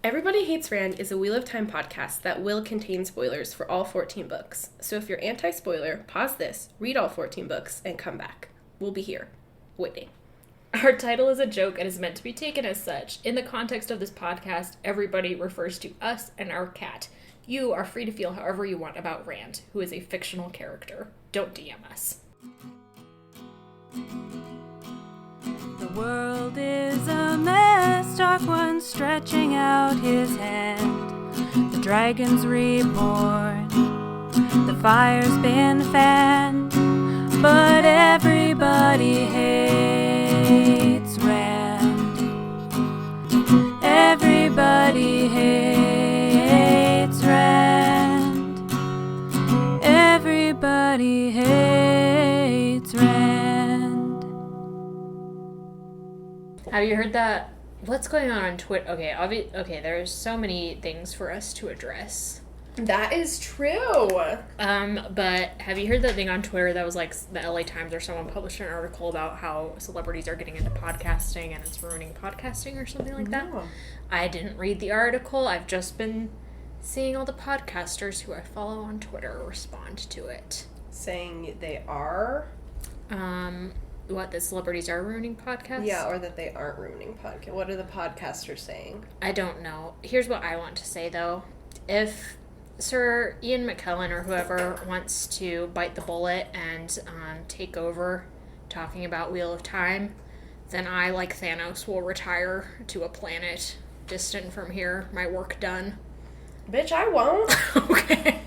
Everybody Hates Rand is a Wheel of Time podcast that will contain spoilers for all 14 books. So if you're anti-spoiler, pause this, read all 14 books, and come back. We'll be here, waiting. Our title is a joke and is meant to be taken as such. In the context of this podcast, everybody refers to us and our cat. You are free to feel however you want about Rand, who is a fictional character. Don't DM us. The world is a mess, Dark One stretching out his hand. The dragon's reborn, the fire's been fanned, but everybody hates Rand. Everybody hates Rand. Everybody hates Rand. Have you heard that? What's going on Twitter? Okay, there's so many things for us to address. That is true. But have you heard that thing on Twitter that was like the LA Times or someone published an article about how celebrities are getting into podcasting and it's ruining podcasting or something like that? No. I didn't read the article. I've just been seeing all the podcasters who I follow on Twitter respond to it. Saying they are? What, that celebrities are ruining podcasts? Yeah, or that they aren't ruining podcasts. What are the podcasters saying? I don't know. Here's what I want to say, though. If Sir Ian McKellen or whoever wants to bite the bullet and take over talking about Wheel of Time, then I, like Thanos, will retire to a planet distant from here. My work done. Bitch, I won't. Okay.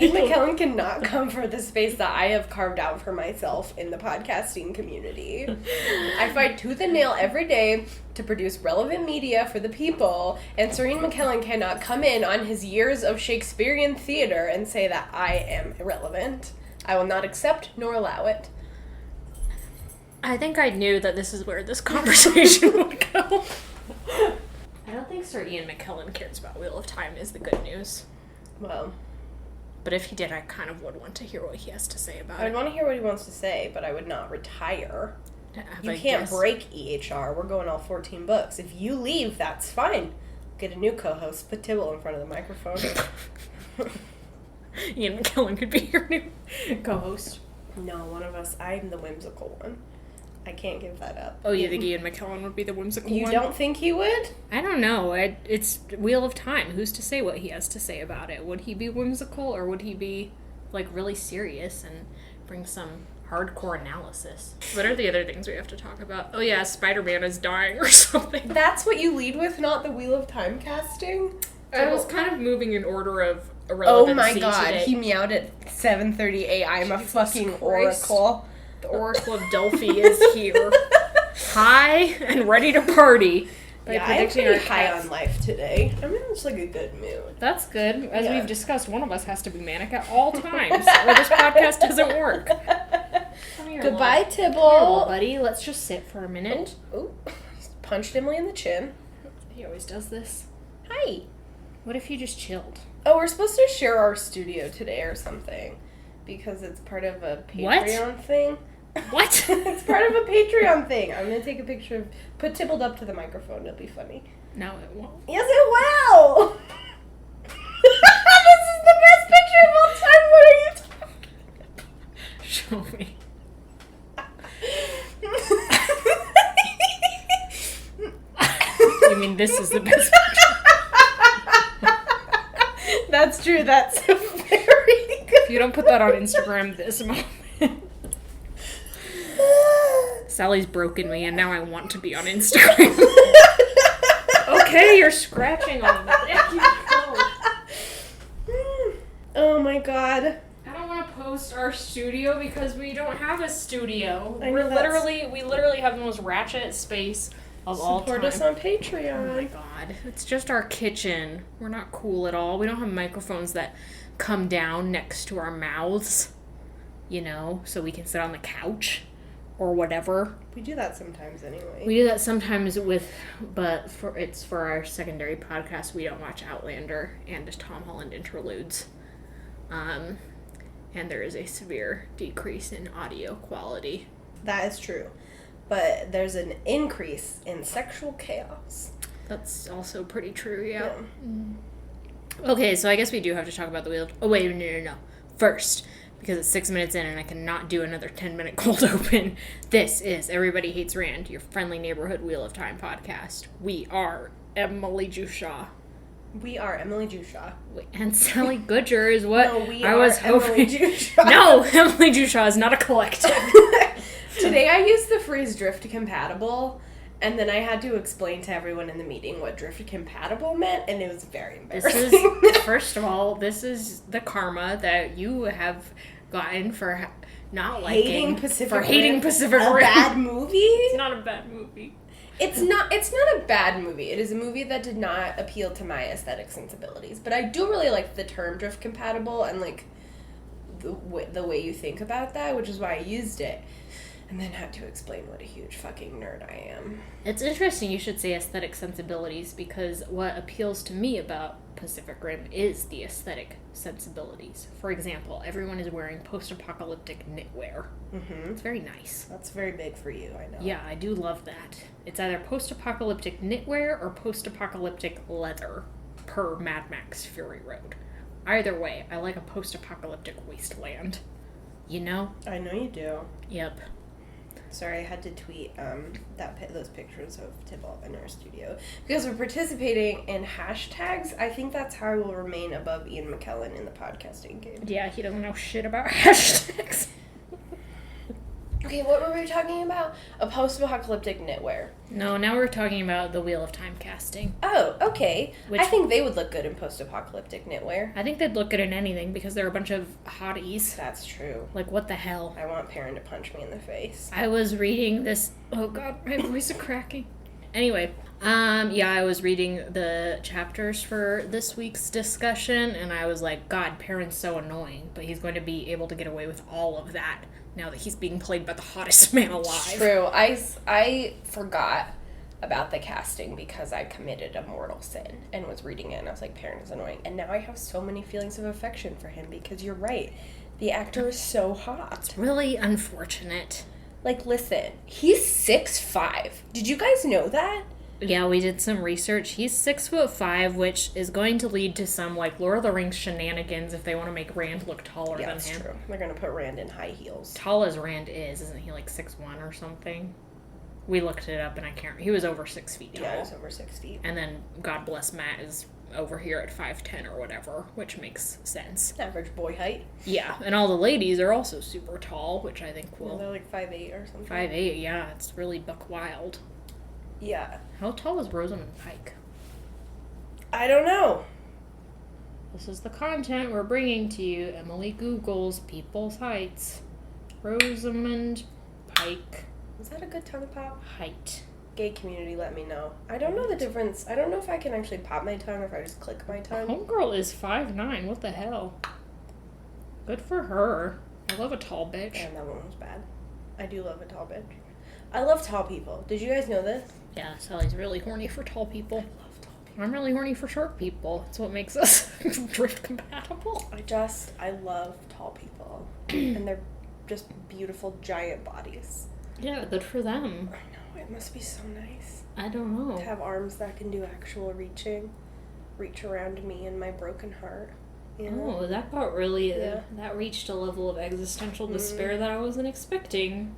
Ian McKellen cannot come for the space that I have carved out for myself in the podcasting community. I fight tooth and nail every day to produce relevant media for the people, and Sir Ian McKellen cannot come in on his years of Shakespearean theater and say that I am irrelevant. I will not accept nor allow it. I think I knew that this is where this conversation would go. I don't think Sir Ian McKellen cares about Wheel of Time is the good news. Well, but if he did, I kind of would want to hear what he has to say about it. I would want to hear what he wants to say, but I would not retire. You I can't guess. break EHR. We're going all 14 books. If you leave, that's fine. Get a new co-host. Put Tibble in front of the microphone. Ian McKellen could be your new co-host. No, one of us. I'm the whimsical one. I can't give that up. Oh, you think Ian McKellen would be the whimsical one? You don't think he would? I don't know. It's Wheel of Time. Who's to say what he has to say about it? Would he be whimsical, or would he be, like, really serious and bring some hardcore analysis? What are the other things we have to talk about? Oh, yeah, Spider-Man is dying or something. That's what you lead with, not the Wheel of Time casting? I was kind of moving in order of irrelevancy. Oh my god, today. he meowed at 7:30 a.m. I'm a fucking Christ. oracle. The Oracle of Delphi is here. High and ready to party. By Yeah, I'm predicting pretty our high cats. on life today. I'm in just like a good mood. That's good. As Yeah. we've discussed, one of us has to be manic at all times, or this podcast doesn't work. Come here, Goodbye, Come here, little Tibble. buddy. Let's just sit for a minute. Ooh. Punched Emily in the chin. He always does this. Hi. What if you just chilled? Oh, we're supposed to share our studio today or something. Because it's part of a Patreon thing. What? It's part of a Patreon thing. I'm gonna take a picture of... Put Tibbled up to the microphone. It'll be funny. No, it won't. Yes, it will! This is the best picture of all time. What are you talking Show me. You mean this is the best picture? That's true. That's very good. If you don't put that on Instagram this moment. Sally's broken me, and now I want to be on Instagram. Okay, you're scratching on me. Oh my god. I don't want to post our studio because we don't have a studio. I know We literally have the most ratchet space of all time. Support us on Oh Patreon. my god. It's just our kitchen. We're not cool at all. We don't have microphones that come down next to our mouths, you know, so we can sit on the couch or whatever. We do that sometimes anyway. We do that sometimes but for our secondary podcast, we don't watch Outlander and Tom Holland interludes. And there is a severe decrease in audio quality. That is true. But there's an increase in sexual chaos. That's also pretty true, yeah. Okay, so I guess we do have to talk about the wheel. Oh, wait, no. First, because it's 6 minutes in and I cannot do another 10-minute cold open, this is Everybody Hates Rand, your friendly neighborhood Wheel of Time podcast. We are Emily Jushaw. We are Emily Jushaw. And Sally Goodger is what I was hoping. Emily Jushaw. No, Emily Jushaw is not a collective. Today I used the phrase drift compatible, and then I had to explain to everyone in the meeting what drift compatible meant, and it was very embarrassing. First of all, this is the karma that you have gotten for not hating Pacific Rim. A bad movie? It's not a bad movie. It's not a bad movie. It is a movie that did not appeal to my aesthetic sensibilities. But I do really like the term drift compatible and like the way you think about that, which is why I used it. And then had to explain what a huge fucking nerd I am. It's interesting you should say aesthetic sensibilities, because what appeals to me about Pacific Rim is the aesthetic sensibilities. For example, everyone is wearing post-apocalyptic knitwear. Mm-hmm. It's very nice. That's very big for you, I know. Yeah, I do love that. It's either post-apocalyptic knitwear or post-apocalyptic leather, per Mad Max Fury Road. Either way, I like a post-apocalyptic wasteland. You know? I know you do. Yep. Sorry, I had to tweet those pictures of Tybalt in our studio. Because we're participating in hashtags, I think that's how I will remain above Ian McKellen in the podcasting game. Yeah, he doesn't know shit about hashtags. Okay, what were we talking about? A post-apocalyptic knitwear. No, now we're talking about the Wheel of Time casting. Oh, okay. I think they would look good in post-apocalyptic knitwear. I think they'd look good in anything because they're a bunch of hotties. That's true. Like, what the hell? I want Perrin to punch me in the face. I was reading this... Oh, God, my voice is cracking. Anyway, I was reading the chapters for this week's discussion, and I was like, God, Perrin's so annoying, but he's going to be able to get away with all of that now that he's being played by the hottest man alive. True. I forgot about the casting because I committed a mortal sin and was reading it, and I was like, Perrin is annoying. And now I have so many feelings of affection for him because you're right. The actor is so hot. It's really unfortunate. Like, listen, he's 6'5". Did you guys know that? Yeah, we did some research. He's 6'5", which is going to lead to some, like, Lord of the Rings shenanigans if they want to make Rand look taller than him. Yeah, that's true. They're going to put Rand in high heels. Tall as Rand is, isn't he, like, 6'1" or something? We looked it up, and I can't... He was over 6 feet tall. Yeah, he was over 6 feet. And then, God bless Matt, is over here at 5'10" or whatever, which makes sense. Average boy height. Yeah, and all the ladies are also super tall, which I think will... They're like 5'8" or something. 5'8", yeah. It's really buck wild. Yeah. How tall is Rosamund Pike? I don't know. This is the content we're bringing to you. Emily Googles people's heights. Rosamund Pike. Is that a good tongue pop? Height. Gay community, let me know. I don't know the difference. I don't know if I can actually pop my tongue or if I just click my tongue. Homegirl is 5'9". What the hell? Good for her. I love a tall bitch. And that one was bad. I do love a tall bitch. I love tall people. Did you guys know this? Yeah, Sally's really horny for tall people. I love tall people. I'm really horny for short people. That's what makes us drift compatible. I love tall people. And they're just beautiful, giant bodies. Yeah, good for them. I know, it must be so nice. I don't know. To have arms that can do actual reaching. Reach around me and my broken heart. You know? Oh, that got really... Yeah. That reached a level of existential despair that I wasn't expecting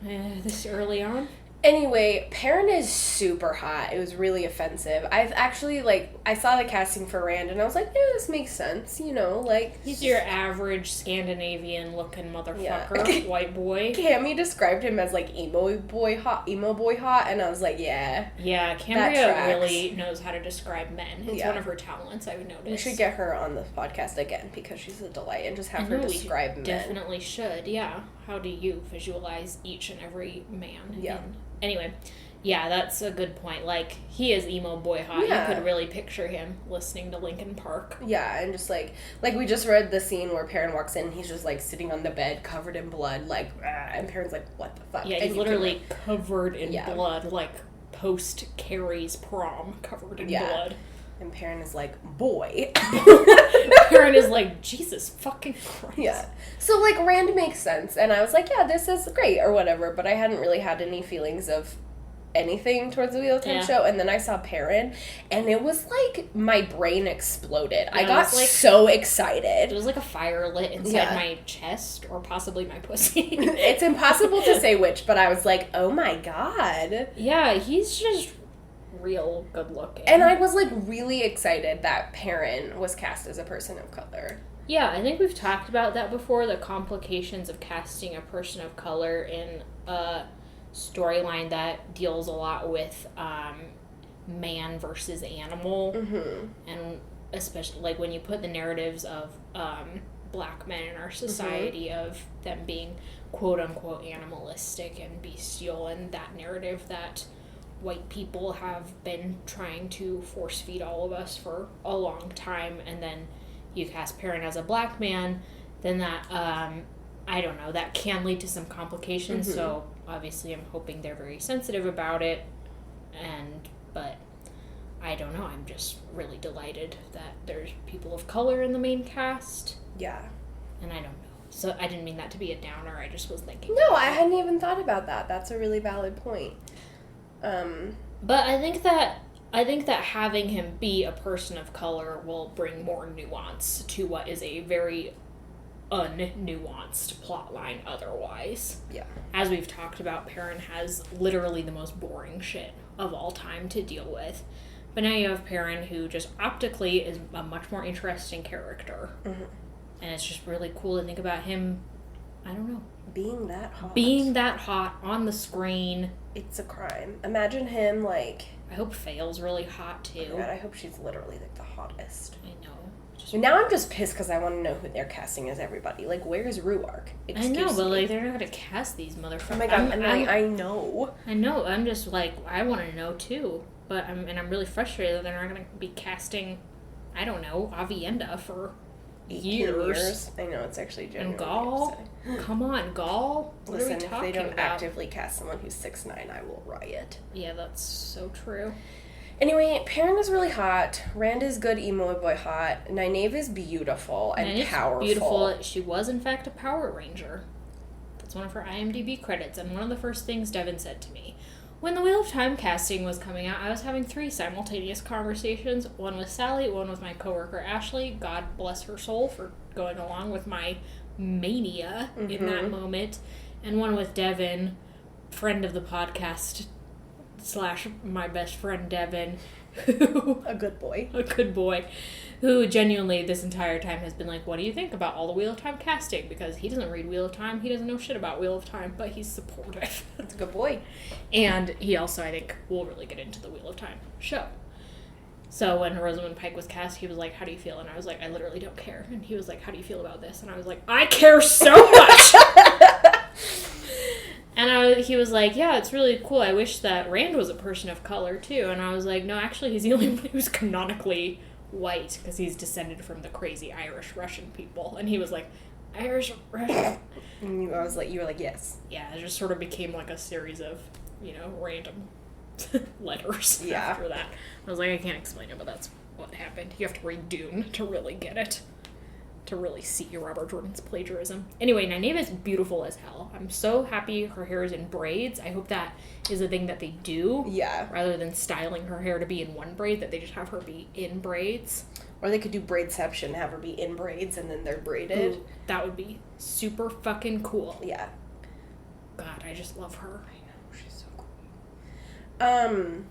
this early on. Anyway, Perrin is super hot. It was really offensive. I've actually, I saw the casting for Rand, and I was like, yeah, this makes sense, you know, like... He's your average Scandinavian-looking motherfucker, white boy. Cammy described him as, emo boy hot, and I was like, yeah. Yeah, Cambria really knows how to describe men. It's one of her talents, I've noticed. We should get her on the podcast again, because she's a delight, and just have her describe men. Definitely should, yeah. How do you visualize each and every man? Yeah. Anyway, yeah, that's a good point. He is emo boy hot. Yeah. You could really picture him listening to Linkin Park. Yeah, and just, like we just read the scene where Perrin walks in, and he's just, sitting on the bed, covered in blood, and Perrin's like, what the fuck? Yeah, and he's literally covered in blood, post-Carrie's prom, covered in blood. And Perrin is like, boy. Perrin is like, Jesus fucking Christ. Yeah. So, Rand makes sense. And I was like, yeah, this is great, or whatever. But I hadn't really had any feelings of anything towards the Wheel of Time show, and then I saw Perrin, and it was like my brain exploded. I got like, so excited. It was like a fire lit inside my chest, or possibly my pussy. It's impossible to say which, but I was like, oh my god. Yeah, he's just real good looking. And I was like really excited that Perrin was cast as a person of color. Yeah, I think we've talked about that before, the complications of casting a person of color in a storyline that deals a lot with man versus animal. Mm-hmm. And especially like when you put the narratives of black men in our society of them being quote unquote animalistic and bestial, and that narrative that white people have been trying to force feed all of us for a long time, and then you cast Perrin as a black man, then that I don't know, that can lead to some complications. Mm-hmm. So obviously I'm hoping they're very sensitive about it, but I don't know, I'm just really delighted that there's people of color in the main cast. Yeah. And I don't know. So I didn't mean that to be a downer, I just was thinking. No, I hadn't even thought about that. That's a really valid point. But I think that having him be a person of color will bring more nuance to what is a very unnuanced plotline otherwise. Yeah. As we've talked about, Perrin has literally the most boring shit of all time to deal with. But now you have Perrin, who just optically is a much more interesting character. Mm-hmm. And it's just really cool to think about him, I don't know. Being that hot on the screen. It's a crime. Imagine him, like... I hope Faye's really hot, too. Oh God, I hope she's literally, like, the hottest. I know. Now I'm just pissed because I want to know who they're casting as everybody. Like, where's Ruark? I know, but, like, they're not going to cast these motherfuckers. Oh my God, I know. I know, I'm just, like, I want to know, too. But I'm really frustrated that they're not going to be casting, I don't know, Avienda for... years. I know, it's actually genuinely and Gaul? Come on, Gaul? What Listen, are we if talking they don't about? actively cast someone who's 6'9", I will riot. Yeah, that's so true. Anyway, Perrin is really hot. Rand is good emo boy hot. Nynaeve is beautiful and powerful. Beautiful. She was, in fact, a Power Ranger. That's one of her IMDb credits, and one of the first things Devin said to me. When the Wheel of Time casting was coming out, I was having 3 simultaneous conversations. One with Sally, one with my coworker Ashley. God bless her soul for going along with my mania in that moment. And one with Devin, friend of the podcast / my best friend Devin. A good boy. Who genuinely this entire time has been like, what do you think about all the Wheel of Time casting? Because he doesn't read Wheel of Time, he doesn't know shit about Wheel of Time, but he's supportive. That's a good boy. And he also, I think, will really get into the Wheel of Time show. So when Rosamund Pike was cast, he was like, how do you feel? And I was like, I literally don't care. And he was like, how do you feel about this? And I was like, I care so much! And he was like, yeah, it's really cool. I wish that Rand was a person of color, too. And I was like, no, actually, he's the only one who's canonically white, because he's descended from the crazy Irish-Russian people. And he was like, Irish-Russian? And you were like, yes. Yeah, it just sort of became like a series of, random letters after that. I was like, I can't explain it, but that's what happened. You have to read Dune to really get it. To really see Robert Jordan's plagiarism. Anyway, Nynaeve is beautiful as hell. I'm so happy her hair is in braids. I hope that is a thing that they do. Yeah. Rather than styling her hair to be in one braid, that they just have her be in braids. Or they could do braidception, have her be in braids and then they're braided. Ooh, that would be super fucking cool. Yeah. God, I just love her. I know, she's so cool.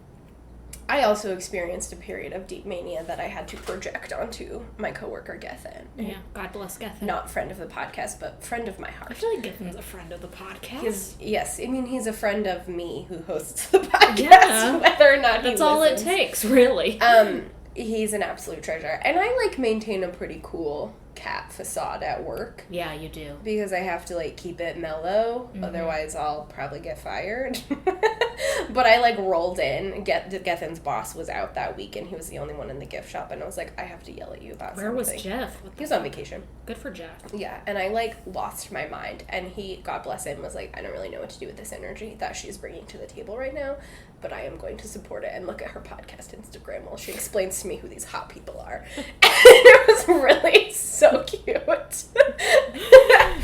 I also experienced a period of deep mania that I had to project onto my coworker Gethin. Yeah, God bless Gethin. Not friend of the podcast, but friend of my heart. I feel like Gethin's a friend of the podcast. Yes, I mean, he's a friend of me who hosts the podcast, whether or not he listens. That's all it takes, really. He's an absolute treasure. And I, maintain a pretty cool cat facade at work. Yeah, you do. Because I have to, keep it mellow. Mm-hmm. Otherwise, I'll probably get fired. But I, rolled in. Gethin's boss was out that week, and he was the only one in the gift shop. And I was like, I have to yell at you about something. Where was Jeff? He was on vacation. Good for Jeff. Yeah, and I, lost my mind. And he, God bless him, was like, I don't really know what to do with this energy that she's bringing to the table right now. But I am going to support it and look at her podcast Instagram while she explains to me who these hot people are. And it was really so cute.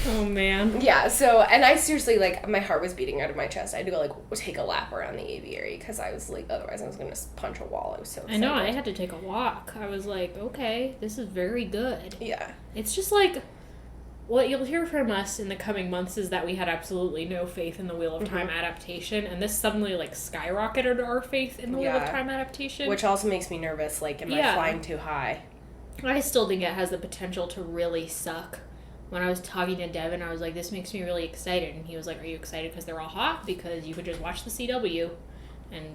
Oh, man. Yeah, so, and I seriously, like, my heart was beating out of my chest. I had to go, like, take a lap around the aviary, because I was, like, otherwise I was going to punch a wall. I was so excited. I know, I had to take a walk. I was like, okay, this is very good. Yeah. It's just like, what you'll hear from us in the coming months is that we had absolutely no faith in the Wheel of Time adaptation, and this suddenly, like, skyrocketed our faith in the Wheel of Time adaptation. Which also makes me nervous, like, am I flying too high? I still think it has the potential to really suck. When I was talking to Devin, I was like, this makes me really excited. And he was like, are you excited because they're all hot? Because you could just watch the CW and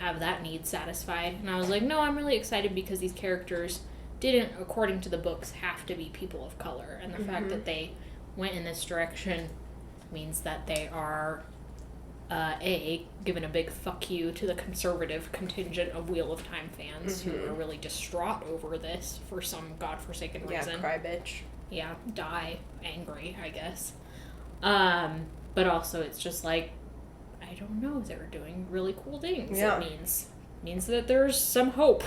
have that need satisfied. And I was like, no, I'm really excited because these characters didn't, according to the books, have to be people of color. And the fact that they went in this direction means that they are, given a big fuck you to the conservative contingent of Wheel of Time fans who are really distraught over this for some godforsaken reason. Yeah, cry bitch. Yeah, die angry, I guess. But also it's just like, I don't know, they're doing really cool things. Yeah. It means that there's some hope.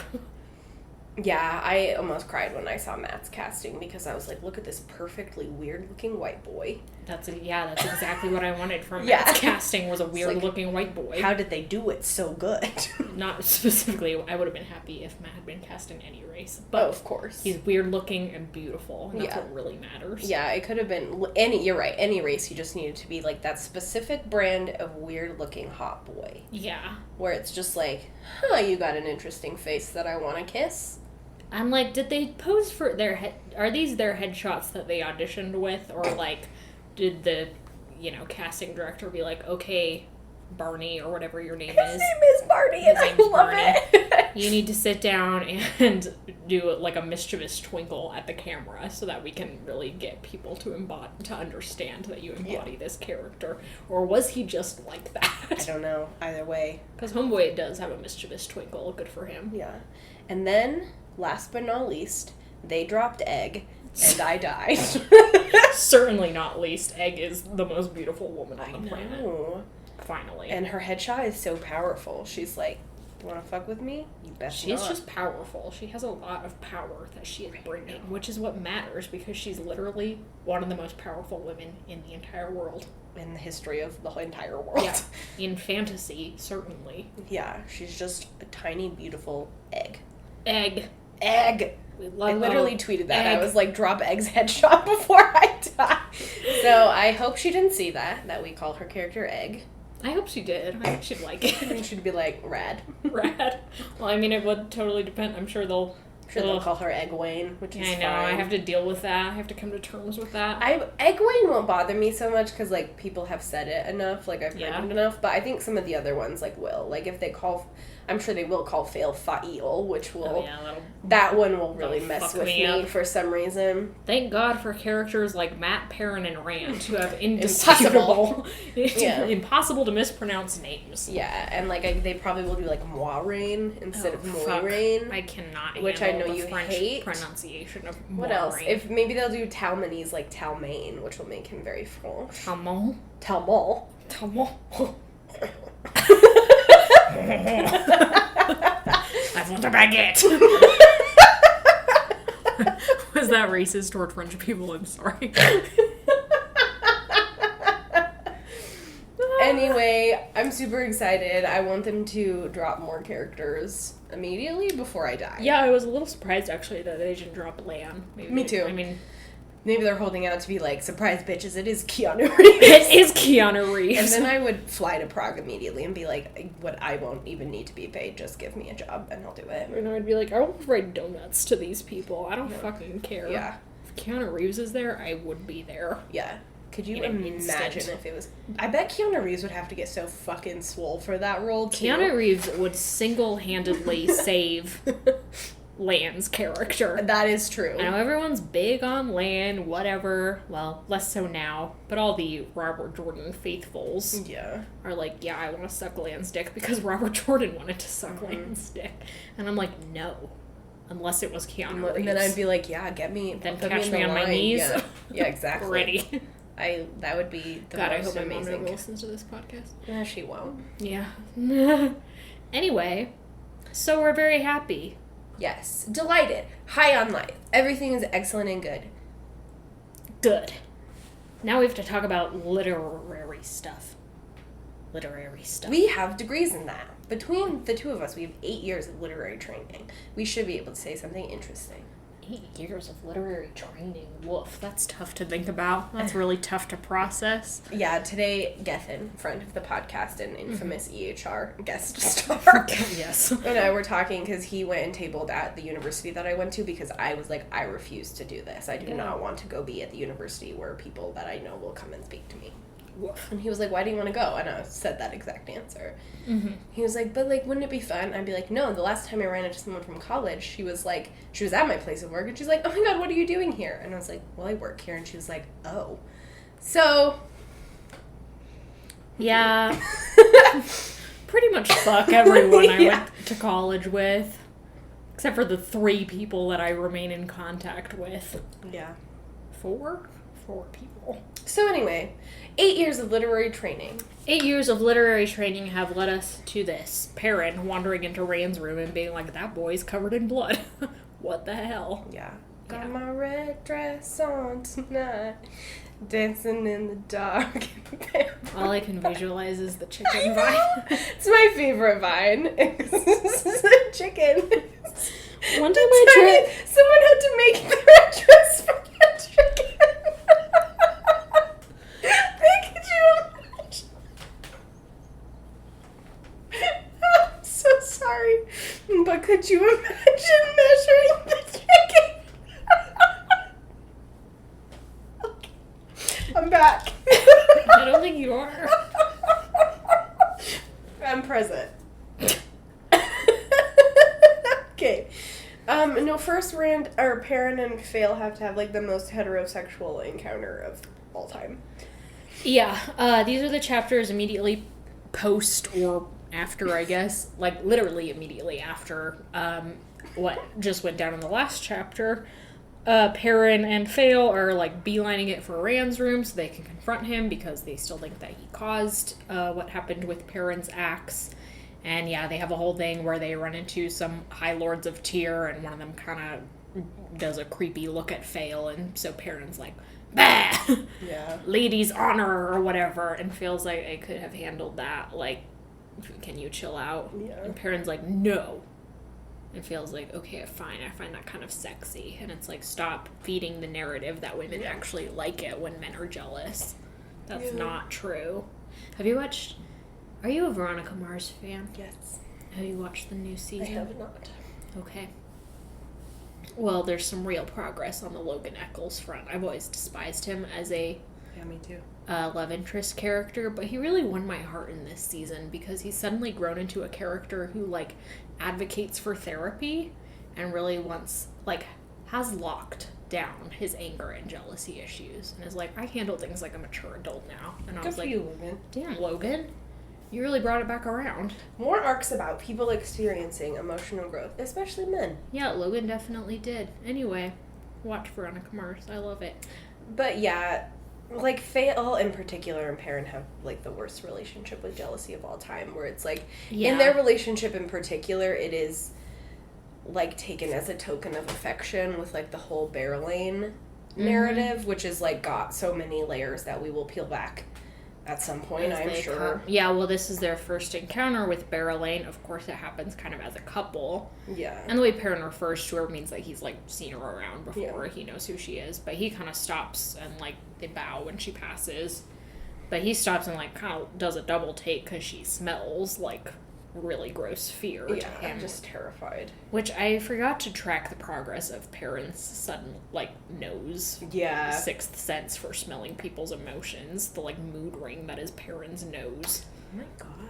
Yeah, I almost cried when I saw Matt's casting because I was like, look at this perfectly weird-looking white boy. That's exactly what I wanted from Matt's casting, was a weird-looking white boy. How did they do it so good? Not specifically, I would have been happy if Matt had been cast in any race. But of course. He's weird-looking and beautiful, and that's what really matters. Yeah, it could have been you're right, any race, he just needed to be like that specific brand of weird-looking hot boy. Yeah. Where it's just like, you got an interesting face that I want to kiss. I'm like, did they pose for are these their headshots that they auditioned with? Or, like, did the, casting director be like, okay, Barney, or whatever your name is. His name is Barney, and I love it. You need to sit down and do, like, a mischievous twinkle at the camera so that we can really get people to understand that you embody this character. Or was he just like that? I don't know. Either way. Because Homeboy does have a mischievous twinkle. Good for him. Yeah. And then, last but not least, they dropped Egg, and I died. Certainly not least, Egg is the most beautiful woman on the planet. Finally. And her headshot is so powerful. She's like, you want to fuck with me? You best not. She's just powerful. She has a lot of power that she is bringing, which is what matters, because she's literally one of the most powerful women in the entire world. In the history of the entire world. Yeah. In fantasy, certainly. Yeah, she's just a tiny, beautiful egg. Egg. I literally tweeted that. Egg. I was like, drop Egg's headshot before I die. So I hope she didn't see that we call her character Egg. I hope she did. I hope she'd like it. And she'd be like, rad. Rad. Well, I mean, it would totally depend. I'm sure they'll call her Egwene, which is fine. I have to deal with that. I have to come to terms with that. Egwene won't bother me so much because, like, people have said it enough. Like, I've mentioned enough. But I think some of the other ones, like, will. Like, if they call... I'm sure they will call Fail Fa'il, which will... that one will really mess with me for some reason. Thank God for characters like Matt, Perrin, and Rand who have impossible to mispronounce names. Yeah, and, like, they probably will do, like, Moiraine instead of Moiraine. I cannot which I know the you French hate. pronunciation of Moiraine. What else? If maybe they'll do Talmanese like Talmain, which will make him very French. Talmont. I want a baguette. Was that racist toward French people? I'm sorry. Anyway, I'm super excited. I want them to drop more characters immediately before I die. Yeah, I was a little surprised actually that they didn't drop Lan. Me too. I mean, maybe they're holding out to be like, surprise bitches, it is Keanu Reeves. It is Keanu Reeves. And then I would fly to Prague immediately and be like, what, I won't even need to be paid, just give me a job and I'll do it. And I'd be like, I will provide donuts to these people. I don't fucking care. Yeah. If Keanu Reeves is there, I would be there. Yeah. Could you imagine if it was... I bet Keanu Reeves would have to get so fucking swole for that role, too. Keanu Reeves would single-handedly save Lan's character. That is true. I know everyone's big on Lan, whatever. Well, less so now. But all the Robert Jordan faithfuls are like, yeah, I want to suck Lan's dick because Robert Jordan wanted to suck Lan's dick. And I'm like, no. Unless it was Keanu Reeves. And then I'd be like, yeah, get me... Then catch me on my knees. Yeah, exactly. Ready. That would be the most amazing. God, I hope my mom never listens to this podcast. Yeah, she won't. Yeah. Anyway, so we're very happy. Yes. Delighted. High on life. Everything is excellent and good. Good. Now we have to talk about literary stuff. Literary stuff. We have degrees in that. Between the two of us, we have 8 years of literary training. We should be able to say something interesting. 8 years of literary training. Woof. That's tough to think about. That's really tough to process. Yeah, today, Gethin, friend of the podcast and infamous EHR guest star, Yes. and I were talking because he went and tabled at the university that I went to because I was like, I refuse to do this. I do not want to go be at the university where people that I know will come and speak to me. Woof. And he was like, why do you want to go? And I said that exact answer. Mm-hmm. He was like, but like, wouldn't it be fun? I'd be like, no, the last time I ran into someone from college, she was at my place of work, and she's like, oh my god, what are you doing here? And I was like, well, I work here. And she was like, oh. So. Yeah. Pretty much fuck everyone I went to college with. Except for the 3 people that I remain in contact with. Yeah. 4 people. So anyway, 8 years of literary training. 8 years of literary training have led us to this. Perrin wandering into Rand's room and being like, that boy's covered in blood. What the hell? Yeah. Got my red dress on tonight. Dancing in the dark. All I can visualize is the chicken vine. It's my favorite vine. It's a chicken. One time someone had to make the red dress for that chicken. Could you imagine? I'm so sorry, but could you imagine measuring the chicken? Okay. I'm back. I don't think you are. I'm present. Okay. No, first Perrin and Fail have to have like the most heterosexual encounter of all time. Yeah, these are the chapters immediately post or after, I guess. Like, literally immediately after what just went down in the last chapter. Perrin and Fail are, like, beelining it for Rand's room so they can confront him because they still think that he caused what happened with Perrin's axe. And, yeah, they have a whole thing where they run into some High Lords of Tyr, and one of them kind of does a creepy look at Fail, and so Perrin's like, bah! Yeah. Lady's honor or whatever, and feels like I could have handled that. Like, can you chill out? Yeah. And Perrin's like, no. And feels like, okay, fine, I find that kind of sexy. And it's like, stop feeding the narrative that women actually like it when men are jealous. That's not true. Are you a Veronica Mars fan? Yes. Have you watched the new season? I have not. Okay. Well, there's some real progress on the Logan Echolls front. I've always despised him as a me too. love interest character, but he really won my heart in this season because he's suddenly grown into a character who, like, advocates for therapy and really has locked down his anger and jealousy issues and is like, I handle things like a mature adult now. And I was like, you, Logan. damn, Logan, you really brought it back around. More arcs about people experiencing emotional growth, especially men. Yeah, Logan definitely did. Anyway, watch Veronica Mars. I love it. But yeah, like, Fail in particular and Perrin have, like, the worst relationship with jealousy of all time, where it's, like, in their relationship in particular, it is, like, taken as a token of affection with, like, the whole Berlane narrative, which is, like, got so many layers that we will peel back at some point, I'm sure. Yeah, well, this is their first encounter with Berlane. Of course, it happens kind of as a couple. Yeah. And the way Perrin refers to her means, like, he's, like, seen her around before. He knows who she is. But he kind of stops and, like, they bow when she passes. But he stops and, like, kind of does a double take because she smells, like, really gross fear to him. I'm just terrified. Which I forgot to track the progress of Perrin's sudden, like, nose. Yeah. Sixth sense for smelling people's emotions. The, like, mood ring that is Perrin's nose. Oh my god.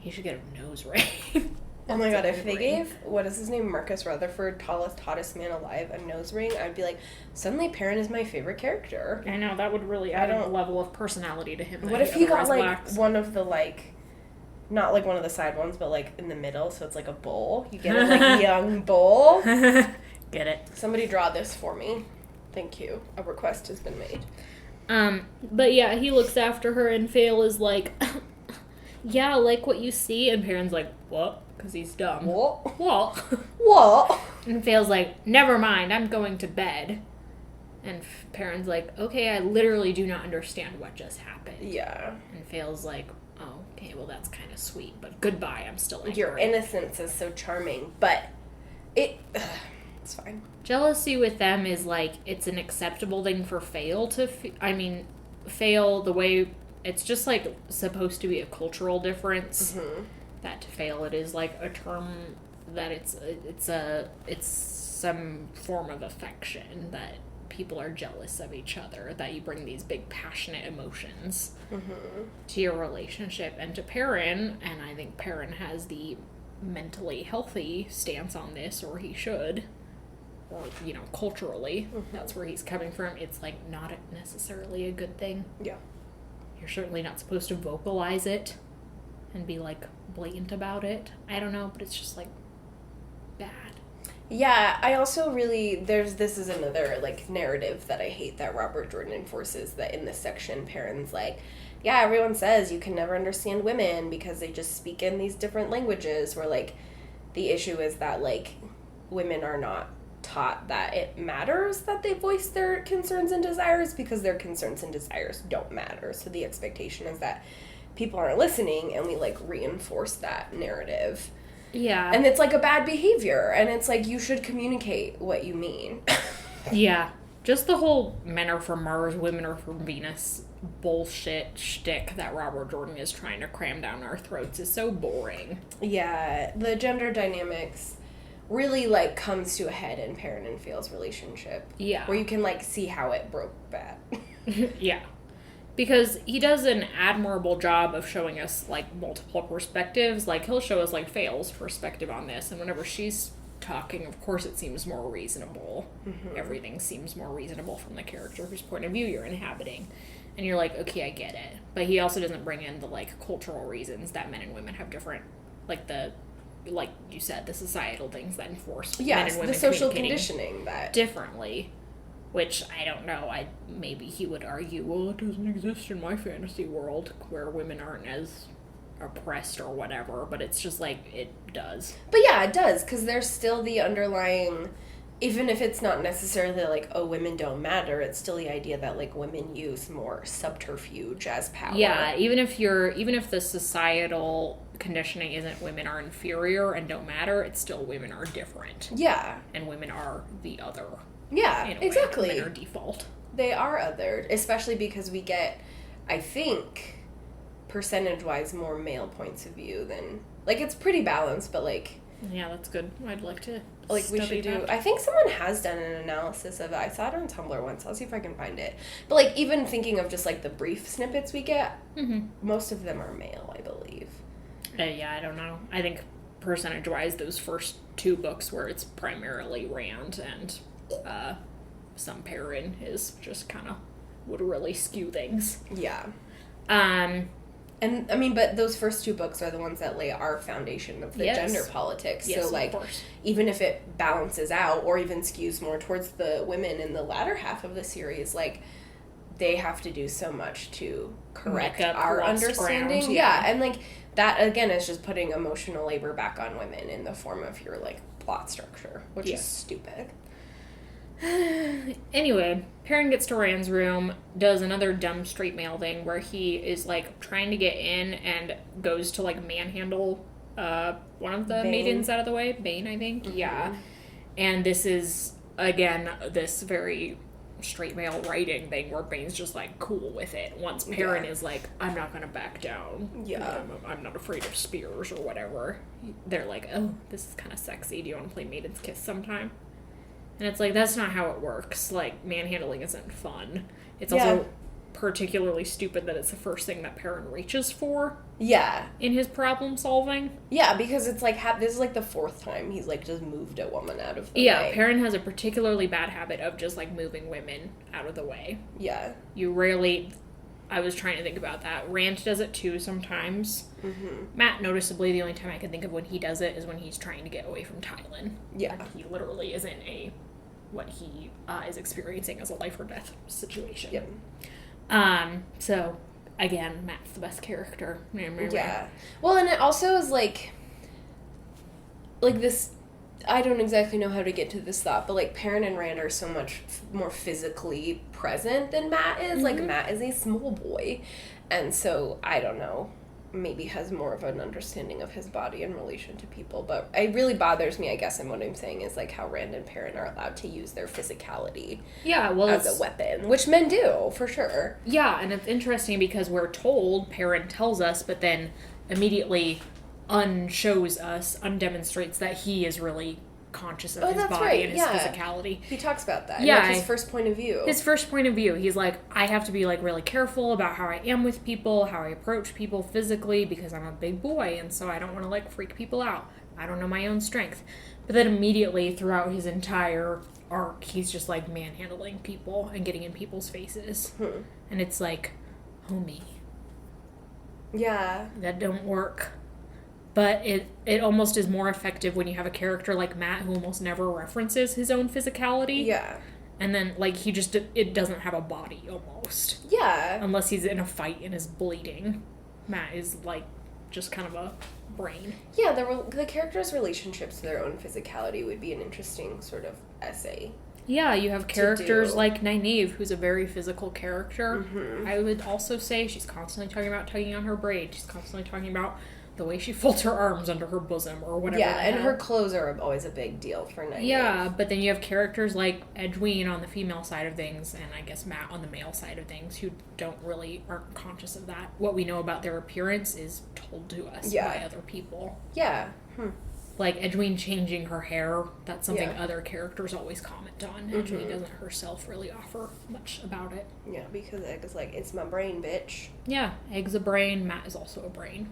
He should get a nose ring. Oh my god, if they gave, what is his name, Marcus Rutherford, hottest man alive, a nose ring, I'd be like, suddenly Perrin is my favorite character. I know, that would really add a level of personality to him. What if he got, like, one of the, like, not, like, one of the side ones, but, like, in the middle, so it's, like, a bowl. You get a, like, young bowl. Get it. Somebody draw this for me. Thank you. A request has been made. But yeah, he looks after her, and Fail is like, yeah, like what you see, and Perrin's like, what? Because he's dumb. What? What? What? And Fail's like, never mind, I'm going to bed. And Perrin's like, okay, I literally do not understand what just happened. Yeah. And Fail's like, oh, okay, well, that's kind of sweet, but goodbye, I'm still angry. Your innocence is so charming, but it's fine. Jealousy with them is like, it's an acceptable thing for Fail to Fail, the way, it's just like supposed to be a cultural difference. Mm-hmm. That to Fail, it is like a term that it's some form of affection, that people are jealous of each other, that you bring these big passionate emotions to your relationship. And to Perrin, and I think Perrin has the mentally healthy stance on this, or he should, or, culturally, that's where he's coming from. It's like not necessarily a good thing. Yeah. You're certainly not supposed to vocalize it and be like blatant about it. I don't know, but it's just like bad. Yeah, I also really, this is another, like, narrative that I hate that Robert Jordan enforces, that in this section, Perrin's like, yeah, everyone says you can never understand women because they just speak in these different languages, where, like, the issue is that, like, women are not taught that it matters that they voice their concerns and desires, because their concerns and desires don't matter. So the expectation is that people aren't listening, and we, like, reinforce that narrative. Yeah. And it's like a bad behavior, and it's like you should communicate what you mean. Yeah. Just the whole men are from Mars, women are from Venus bullshit shtick that Robert Jordan is trying to cram down our throats is so boring. Yeah, the gender dynamics really, like, comes to a head in Perrin and Fail's relationship. Yeah. Where you can, like, see how it broke bad. Yeah. Because he does an admirable job of showing us, like, multiple perspectives. Like, he'll show us, like, Fail's perspective on this, and whenever she's talking, of course it seems more reasonable. Mm-hmm. Everything seems more reasonable from the character whose point of view you're inhabiting. And you're like, okay, I get it. But he also doesn't bring in the, like, cultural reasons that men and women have different, like, like you said, the societal things that enforce men and women the social conditioning that differently. Which, I don't know, maybe he would argue, well, it doesn't exist in my fantasy world, where women aren't as oppressed or whatever, but it's just like, it does. But yeah, it does, because there's still the underlying, even if it's not necessarily like, oh, women don't matter, it's still the idea that, like, women use more subterfuge as power. Yeah, even if the societal conditioning isn't women are inferior and don't matter, it's still women are different. Yeah. And women are the other. Yeah, exactly. Men are default. They are othered, especially because we get, I think, percentage-wise, more male points of view than, like, it's pretty balanced, but, like... Yeah, that's good. I'd like to like, we should do... I think someone has done an analysis of it. I saw it on Tumblr once. I'll see if I can find it. But, like, even thinking of just, like, the brief snippets we get, most of them are male, I believe. Yeah, I don't know. I think, percentage-wise, those first two books where it's primarily Rand and... some Perrin is just kind of would really skew things. Yeah. And I mean, but those first two books are the ones that lay our foundation of the gender politics. Yes, so, like, even if it balances out or even skews more towards the women in the latter half of the series, like, they have to do so much to correct our understanding. Ground, yeah, and, like, that, again, is just putting emotional labor back on women in the form of your, like, plot structure, which is stupid. Anyway, Perrin gets to Rand's room, does another dumb straight male thing where he is, like, trying to get in and goes to, like, manhandle one of the maidens out of the way. Bane, I think. Mm-hmm. Yeah. And this is, again, this very straight male writing thing where Bane's just, like, cool with it. Once Perrin is like, I'm not gonna back down. Yeah. I'm not afraid of spears or whatever. They're like, oh, this is kind of sexy. Do you want to play Maiden's Kiss sometime? And it's like, that's not how it works. Like, manhandling isn't fun. It's also particularly stupid that it's the first thing that Perrin reaches for. Yeah. In his problem solving. Yeah, because it's like, this is like the fourth time he's, like, just moved a woman out of the way. Yeah, Perrin has a particularly bad habit of just, like, moving women out of the way. Yeah. You rarely... I was trying to think about that. Rand does it too sometimes. Mm-hmm. Matt, noticeably, the only time I can think of when he does it is when he's trying to get away from Tylan. Yeah. Like, he literally is in what he is experiencing as a life or death situation. Yep. So, again, Matt's the best character. Yeah. Well, and it also is, like this I don't exactly know how to get to this thought, but, like, Perrin and Rand are so much more physically present than Matt is. Like, Matt is a small boy, and so, I don't know, maybe has more of an understanding of his body in relation to people. But it really bothers me, I guess, and what I'm saying is, like, how Rand and Perrin are allowed to use their physicality as a weapon, which men do, for sure. Yeah, and it's interesting because we're told, Perrin tells us, but then immediately undemonstrates that he is really conscious of his body and his physicality. He talks about that. Yeah. Like his first point of view. He's like, I have to be, like, really careful about how I am with people, how I approach people physically, because I'm a big boy, and so I don't want to, like, freak people out. I don't know my own strength. But then immediately throughout his entire arc, he's just, like, manhandling people and getting in people's faces. And it's like, homie. Yeah. That don't work. But it almost is more effective when you have a character like Matt who almost never references his own physicality. Yeah. And then, like, it doesn't have a body, almost. Yeah. Unless he's in a fight and is bleeding. Matt is, like, just kind of a brain. Yeah, the characters' relationships to their own physicality would be an interesting sort of essay. Yeah, you have characters like Nynaeve, who's a very physical character. I would also say she's constantly talking about tugging on her braid. She's constantly talking about the way she folds her arms under her bosom or whatever. Yeah, and her clothes are always a big deal for Nynaeve. Yeah, but then you have characters like Edwene on the female side of things, and I guess Matt on the male side of things, who aren't conscious of that. What we know about their appearance is told to us by other people. Yeah. Like Edwene changing her hair, that's something other characters always comment on. Edwene doesn't herself really offer much about it. Yeah, because Egg is like, it's my brain, bitch. Yeah, Egg's a brain, Matt is also a brain.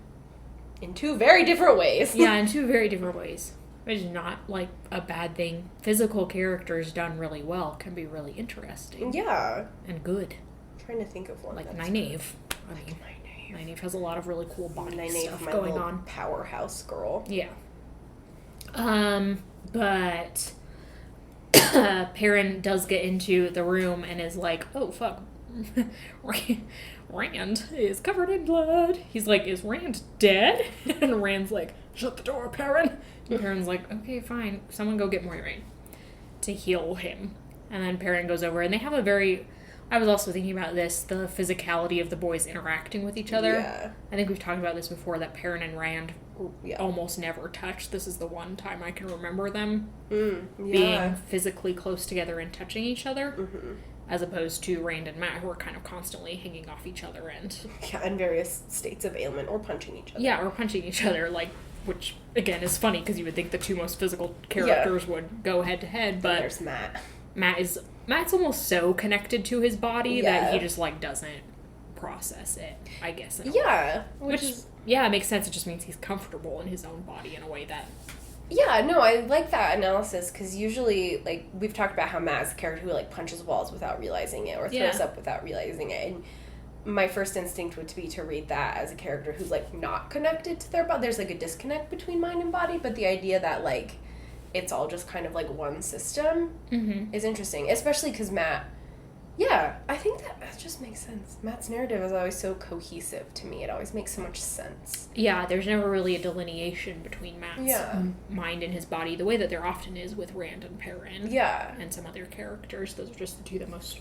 In two very different ways. Yeah, in two very different ways. Which is not, like, a bad thing. Physical characters done really well can be really interesting. Yeah. And good. I'm trying to think of one. Like Nynaeve. Nynaeve has a lot of really cool body stuff going on. Powerhouse girl. Yeah. But Perrin does get into the room and is like, oh, fuck. Rand is covered in blood. He's like, is Rand dead? And Rand's like, shut the door, Perrin. And Perrin's like, okay, fine. Someone go get Moiraine to heal him. And then Perrin goes over, and they have I was also thinking about this, the physicality of the boys interacting with each other. Yeah. I think we've talked about this before, that Perrin and Rand almost never touch. This is the one time I can remember them being physically close together and touching each other. As opposed to Rand and Matt, who are kind of constantly hanging off each other and... Yeah, in various states of ailment, or punching each other. Yeah, or punching each other, like, which, again, is funny, because you would think the two most physical characters would go head-to-head, but... There's Matt. Matt's almost so connected to his body that he just, like, doesn't process it, I guess. Yeah. Which it makes sense. It just means he's comfortable in his own body in a way that... Yeah, no, I like that analysis, because usually, like, we've talked about how Matt is a character who, like, punches walls without realizing it, or throws up without realizing it, and my first instinct would be to read that as a character who's, like, not connected to their body. There's, like, a disconnect between mind and body, but the idea that, like, it's all just kind of, like, one system is interesting, especially because Matt... Yeah, I think that just makes sense. Matt's narrative is always so cohesive to me. It always makes so much sense. Yeah, there's never really a delineation between Matt's mind and his body, the way that there often is with Rand and Perrin. Yeah. And some other characters. Those are just the two that most...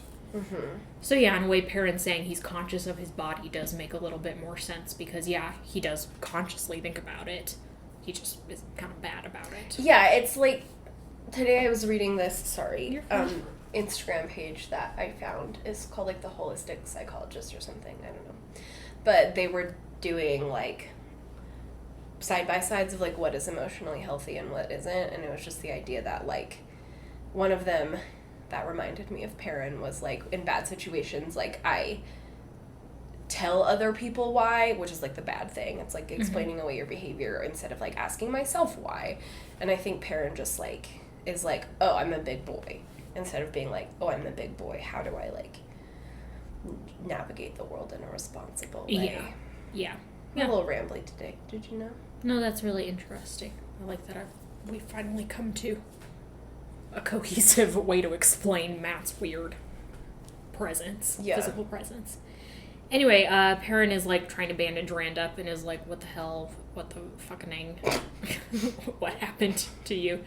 So yeah, in a way, Perrin saying he's conscious of his body does make a little bit more sense, because, yeah, he does consciously think about it. He just is kind of bad about it. Yeah, it's like... Today I was reading this, Instagram page that I found. Is called, like, The Holistic Psychologist or something. I don't know. But they were doing, like, side-by-sides of, like, what is emotionally healthy and what isn't. And it was just the idea that, like, one of them that reminded me of Perrin was, like, in bad situations, like, I tell other people why, which is, like, the bad thing. It's, like, explaining away your behavior instead of, like, asking myself why. And I think Perrin just, like, is like, oh, I'm a big boy. Instead of being like, oh, I'm the big boy, how do I, like, navigate the world in a responsible way? Yeah. I'm a little rambly today. Did you know? No, that's really interesting. I like that we finally come to a cohesive way to explain Matt's weird presence, physical presence. Anyway, Perrin is, like, trying to bandage Rand up and is like, what the hell? What the fucking what happened to you?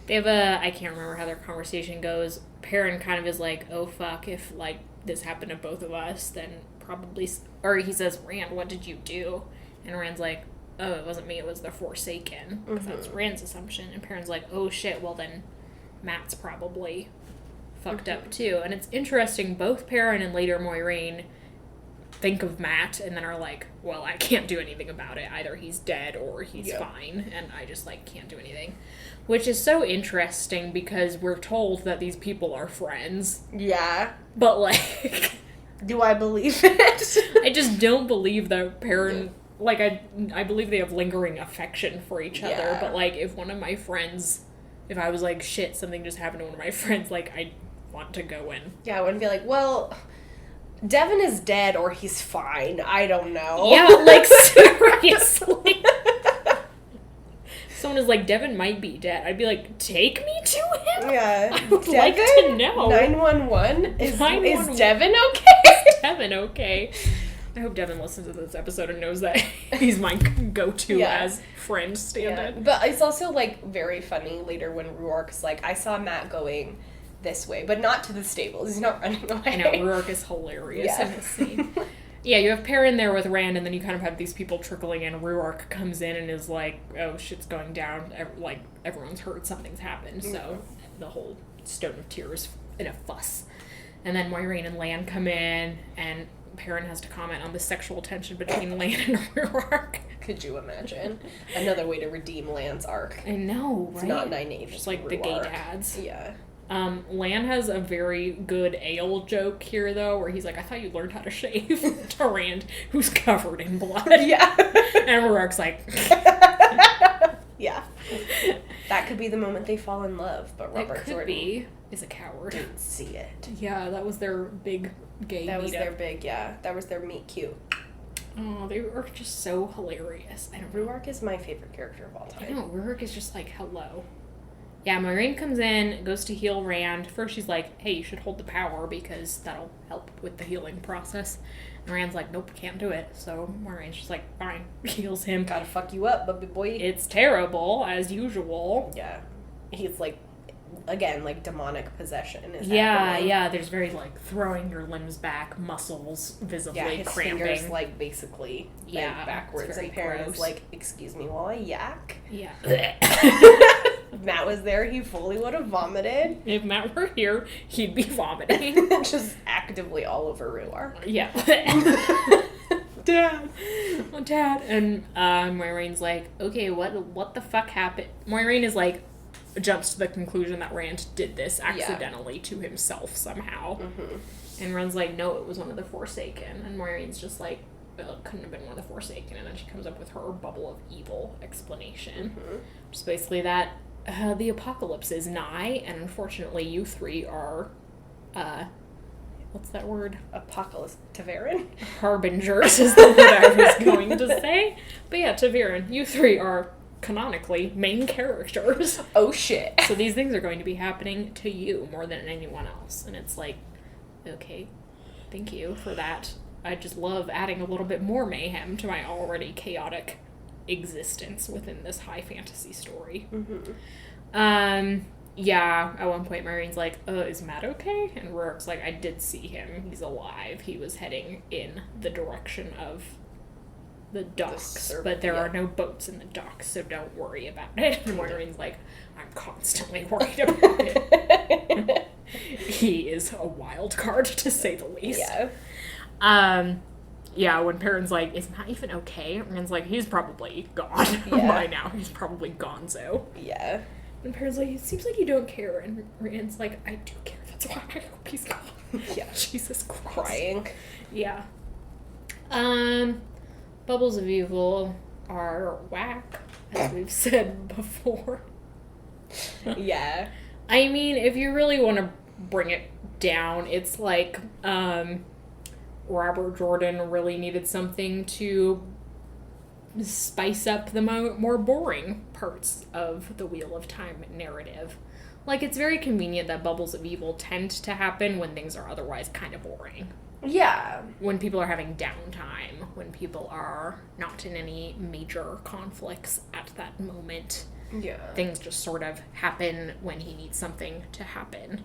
They have I can't remember how their conversation goes. Perrin kind of is like, oh, fuck, if, like, this happened to both of us, then probably, or he says, Rand, what did you do? And Rand's like, oh, it wasn't me, it was the Forsaken. Because that's Rand's assumption. And Perrin's like, oh, shit, well, then Matt's probably fucked up, too. And it's interesting, both Perrin and later Moiraine think of Matt and then are like, well, I can't do anything about it. Either he's dead or he's fine, and I just, like, can't do anything. Which is so interesting because we're told that these people are friends. Yeah. But, like... Do I believe it? I just don't believe that Perrin... Like, I believe they have lingering affection for each other, but, like, if one of my friends... If I was like, shit, something just happened to one of my friends, like, I'd want to go in. Yeah, I wouldn't be like, well... Devin is dead or he's fine. I don't know. Yeah, like, seriously. Someone is like, Devin might be dead. I'd be like, take me to him? Yeah. I would like to know. 911? Is Devin okay? Is Devin okay? I hope Devin listens to this episode and knows that he's my go-to as friend stand-in. Yeah. But it's also, like, very funny later when Ruark's like, I saw Matt going this way, but not to the stables. He's not running away. I know, Ruark is hilarious in this scene. Yeah, you have Perrin there with Rand, and then you kind of have these people trickling in. Ruark comes in and is like, oh, shit's going down. Like, everyone's heard something's happened. So the whole Stone of Tears in a fuss. And then Moiraine and Lan come in, and Perrin has to comment on the sexual tension between Lan and Ruark. Could you imagine? Another way to redeem Lan's arc. I know, right? It's not 9/8. Just like Ruark. The gay dads. Yeah. Lan has a very good ale joke here, though, where he's like, I thought you learned how to shave, to Rand, who's covered in blood. Yeah. And Ruark's like... Yeah. That could be the moment they fall in love, but Robert Jordan is a coward. Didn't see it. Yeah, that was their big gay That meetup. was their big, that was their meet cute. Oh, they were just so hilarious. Ruark is my favorite character of all time. I know, Ruark is just like, hello. Yeah, Moiraine comes in, goes to heal Rand. First she's like, hey, you should hold the power because that'll help with the healing process. And Rand's like, nope, can't do it. So Moiraine's just like, fine, heals him. Gotta fuck you up, baby boy. It's terrible, as usual. Yeah. He's like, again, like demonic possession is happening. Yeah, there's very like throwing your limbs back, muscles visibly his cramping. Fingers like basically bent backwards, and Perrin's like, excuse me while I yak. Yeah. If Matt was there, he fully would have vomited. If Matt were here, he'd be vomiting. Just actively all over Ruark. Yeah. Dad. Oh, Dad. And Moiraine's like, okay, what the fuck happened? Moiraine is like, jumps to the conclusion that Rand did this accidentally to himself somehow. Mm-hmm. And Rand's like, no, it was one of the Forsaken. And Moiraine's just like, well, it couldn't have been one of the Forsaken. And then she comes up with her bubble of evil explanation. Mm-hmm. Just basically that the apocalypse is nigh, and unfortunately you three are, what's that word? Apocalypse. Ta'veren? Harbingers is the word I was going to say. But yeah, Ta'veren, you three are canonically main characters. Oh shit. So these things are going to be happening to you more than anyone else. And it's like, okay, thank you for that. I just love adding a little bit more mayhem to my already chaotic existence within this high fantasy story. Mm-hmm. Yeah, at one point Moiraine's like, is Matt okay? And Ruark's like, I did see him. He's alive. He was heading in the direction of the docks, but there are no boats in the docks, so don't worry about it. And Moiraine's like, I'm constantly worried about it. He is a wild card, to say the least. Yeah. Yeah, when Perrin's like, is Matt even okay? Rand's like, he's probably gone by now. He's probably gonzo. Yeah. And Perrin's like, it seems like you don't care. And Rand's like, I do care. That's why I hope he's gone. Yeah. Jesus Christ. Crying. Yeah. Bubbles of evil are whack, as we've said before. Yeah. I mean, if you really want to bring it down, it's like, Robert Jordan really needed something to spice up the more boring parts of the Wheel of Time narrative. Like, it's very convenient that bubbles of evil tend to happen when things are otherwise kind of boring. Yeah. When people are having downtime, when people are not in any major conflicts at that moment. Yeah. Things just sort of happen when he needs something to happen.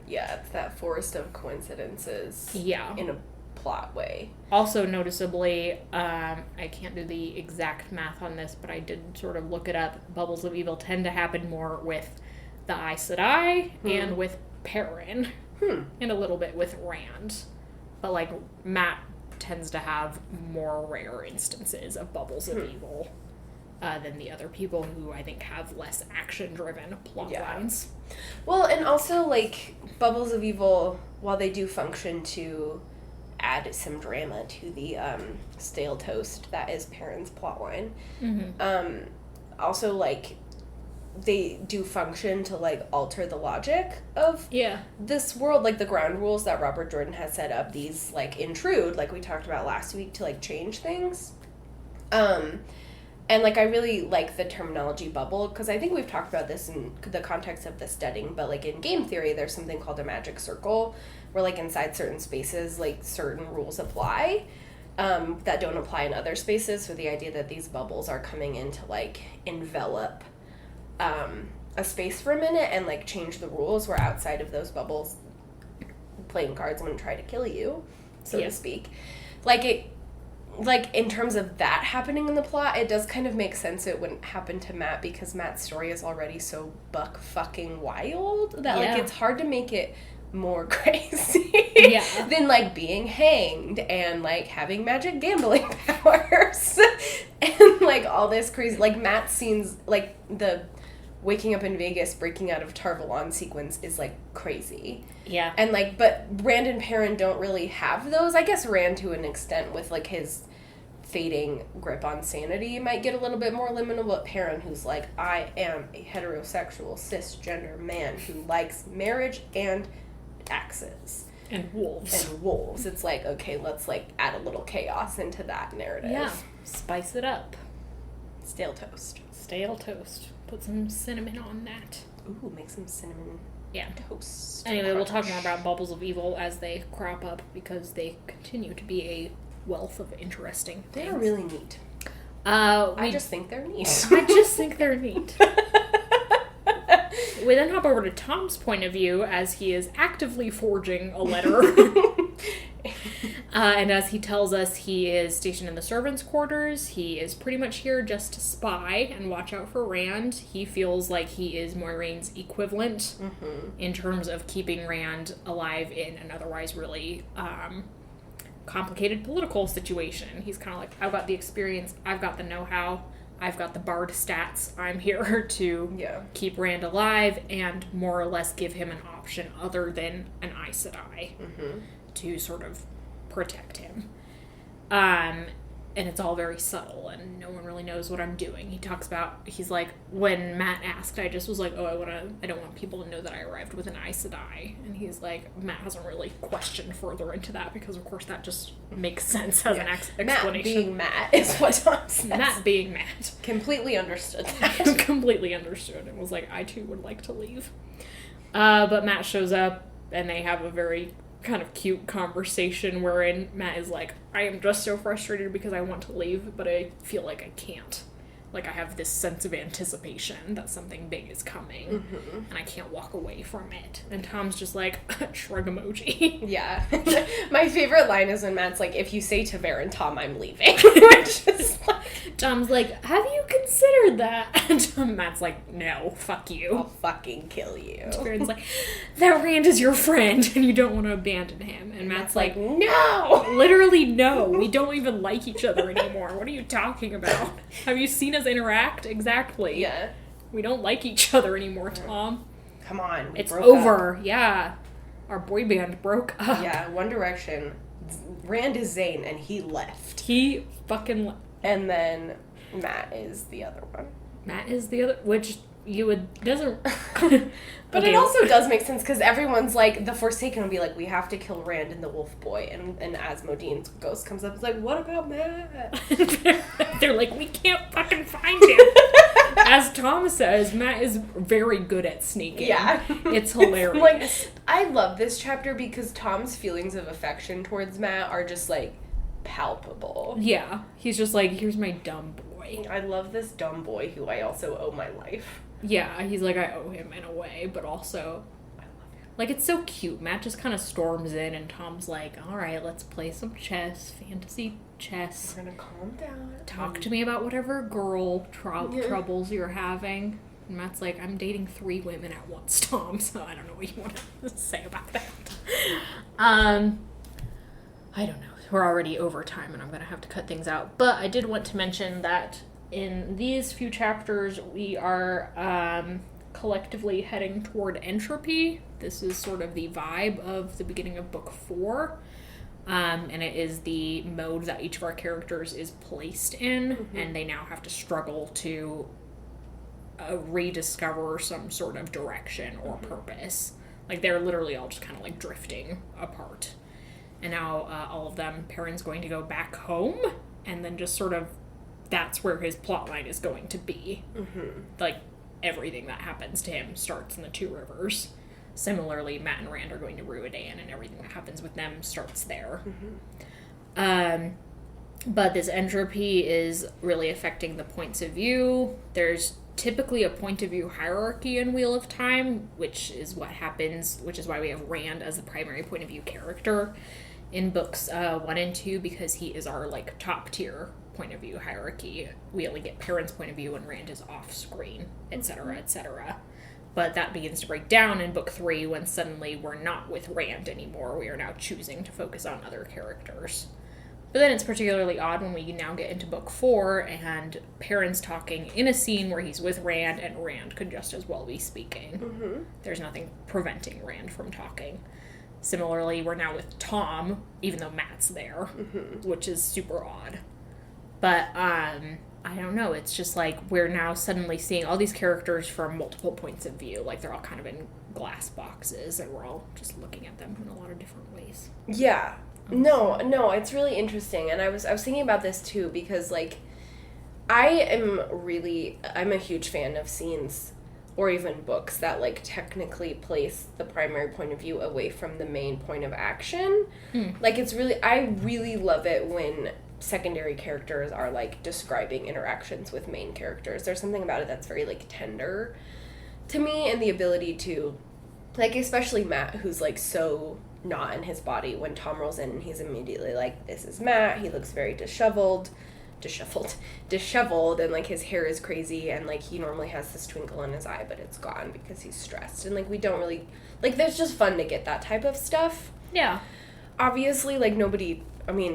Yeah, it's that forest of coincidences. Yeah. In a plot way. Also noticeably, I can't do the exact math on this, but I did sort of look it up. Bubbles of evil tend to happen more with the Aes Sedai and with Perrin. And a little bit with Rand. But, like, Matt tends to have more rare instances of bubbles of evil than the other people who I think have less action-driven plot lines. Well, and also, like, bubbles of evil, while they do function to add some drama to the stale toast that is Perrin's plotline, also, like, they do function to, like, alter the logic of this world. Like, the ground rules that Robert Jordan has set up, these, like, intrude, like we talked about last week, to, like, change things. And, like, I really like the terminology bubble, because I think we've talked about this in the context of the studying, but, like, in game theory, there's something called a magic circle, where, like, inside certain spaces, like, certain rules apply that don't apply in other spaces. So the idea that these bubbles are coming in to, like, envelop a space for a minute and, like, change the rules, where outside of those bubbles, playing cards wouldn't try to kill you, so to speak. Like, in terms of that happening in the plot, it does kind of make sense it wouldn't happen to Matt, because Matt's story is already so buck fucking wild that, like, it's hard to make it more crazy than, like, being hanged and, like, having magic gambling powers and, like, all this crazy, like, Matt's scenes, like, the waking up in Vegas, breaking out of Tarvalon sequence is, like, crazy. Yeah. And, like, but Rand and Perrin don't really have those. I guess Rand, to an extent, with, like, his fading grip on sanity, might get a little bit more liminal, but Perrin, who's like, I am a heterosexual cisgender man who likes marriage and axes. And wolves. It's like, okay, let's, like, add a little chaos into that narrative. Yeah. Spice it up. Stale toast. Put some cinnamon on that. Ooh, make some cinnamon toast. Anyway, we'll talk more about bubbles of evil as they crop up, because they continue to be a wealth of interesting things. They're really neat. I just think they're neat. We then hop over to Tom's point of view as he is actively forging a letter. And as he tells us he is stationed in the servants' quarters, he is pretty much here just to spy and watch out for Rand. He feels like he is Moiraine's equivalent in terms of keeping Rand alive in an otherwise really complicated political situation. He's kind of like, I've got the experience, I've got the know-how, I've got the bard stats, I'm here to keep Rand alive and more or less give him an option other than an Aes Sedai to sort of protect him. And it's all very subtle, and no one really knows what I'm doing. He talks about, he's like, when Matt asked, I just was like, oh, I don't want people to know that I arrived with an Aes Sedai. And he's like, Matt hasn't really questioned further into that, because of course that just makes sense as an explanation. Matt being Matt is what Tom says. Matt being Matt. Completely understood that. Completely understood, and was like, I too would like to leave. But Matt shows up, and they have a very kind of cute conversation wherein Matt is like, I am just so frustrated because I want to leave, but I feel like I can't. Like, I have this sense of anticipation that something big is coming, and I can't walk away from it. And Tom's just like, shrug emoji. Yeah. My favorite line is when Matt's like, if you say to Varen, Tom, I'm leaving. Which is like... Tom's like, have you considered that? And Matt's like, no, fuck you. I'll fucking kill you. Varen's like, that Rand is your friend, and you don't want to abandon him. And Matt's like, no! Literally, no. We don't even like each other anymore. What are you talking about? Have you seen us interact? Exactly. Yeah. We don't like each other anymore, Tom. Come on. It's over. Up. Yeah. Our boy band broke up. Yeah, One Direction. Rand is Zayn, and he left. He fucking left. And then Matt is the other one. Matt is the other, which you would, doesn't... But okay. It also does make sense, because everyone's like, the Forsaken will be like, we have to kill Rand and the Wolf Boy, and Asmodean's ghost comes up, it's like, what about Matt? They're like, we can't fucking find him. As Tom says, Matt is very good at sneaking. Yeah. It's hilarious. I love this chapter because Tom's feelings of affection towards Matt are just, like, palpable. Yeah. He's just like, here's my dumb boy. I love this dumb boy who I also owe my life. Yeah, he's like, I owe him in a way, but also... Like, it's so cute. Matt just kind of storms in, and Tom's like, all right, let's play some chess, fantasy chess. We're gonna calm down. Talk to me about whatever girl troubles you're having. And Matt's like, I'm dating 3 women at once, Tom, so I don't know what you want to say about that. I don't know. We're already over time, and I'm going to have to cut things out. But I did want to mention that in these few chapters, we are... collectively heading toward entropy. This is sort of the vibe of the beginning of book 4. And it is the mode that each of our characters is placed in, and they now have to struggle to rediscover some sort of direction or purpose. Like, they're literally all just kind of like drifting apart. And now all of them, Perrin's going to go back home, and then just sort of, that's where his plotline is going to be. Like, everything that happens to him starts in the Two Rivers. Similarly, Matt and Rand are going to Ruidan, and everything that happens with them starts there. But this entropy is really affecting the points of view. There's typically a point of view hierarchy in Wheel of Time, which is what happens, which is why we have Rand as the primary point of view character in books 1 and 2, because he is our, like, top tier point of view hierarchy. We only get Perrin's point of view when Rand is off screen, etc., etc. But that begins to break down in book 3 when suddenly we're not with Rand anymore. We are now choosing to focus on other characters. But then it's particularly odd when we now get into book 4 and Perrin's talking in a scene where he's with Rand, and Rand could just as well be speaking. There's nothing preventing Rand from talking. Similarly, we're now with Tom, even though Matt's there, which is super odd. But, I don't know, it's just like we're now suddenly seeing all these characters from multiple points of view. Like, they're all kind of in glass boxes, and we're all just looking at them in a lot of different ways. Yeah. No, it's really interesting. And I was thinking about this, too, because, like, I'm a huge fan of scenes or even books that, like, technically place the primary point of view away from the main point of action. Like, I really love it when secondary characters are, like, describing interactions with main characters. There's something about it that's very, like, tender to me, and the ability to, like, especially Matt, who's, like, so not in his body. When Tom rolls in, he's immediately like, this is Matt. He looks very disheveled, and, like, his hair is crazy, and, like, he normally has this twinkle in his eye, but it's gone because he's stressed. And, like, we don't really, like, there's just fun to get that type of stuff. Yeah. Obviously, like,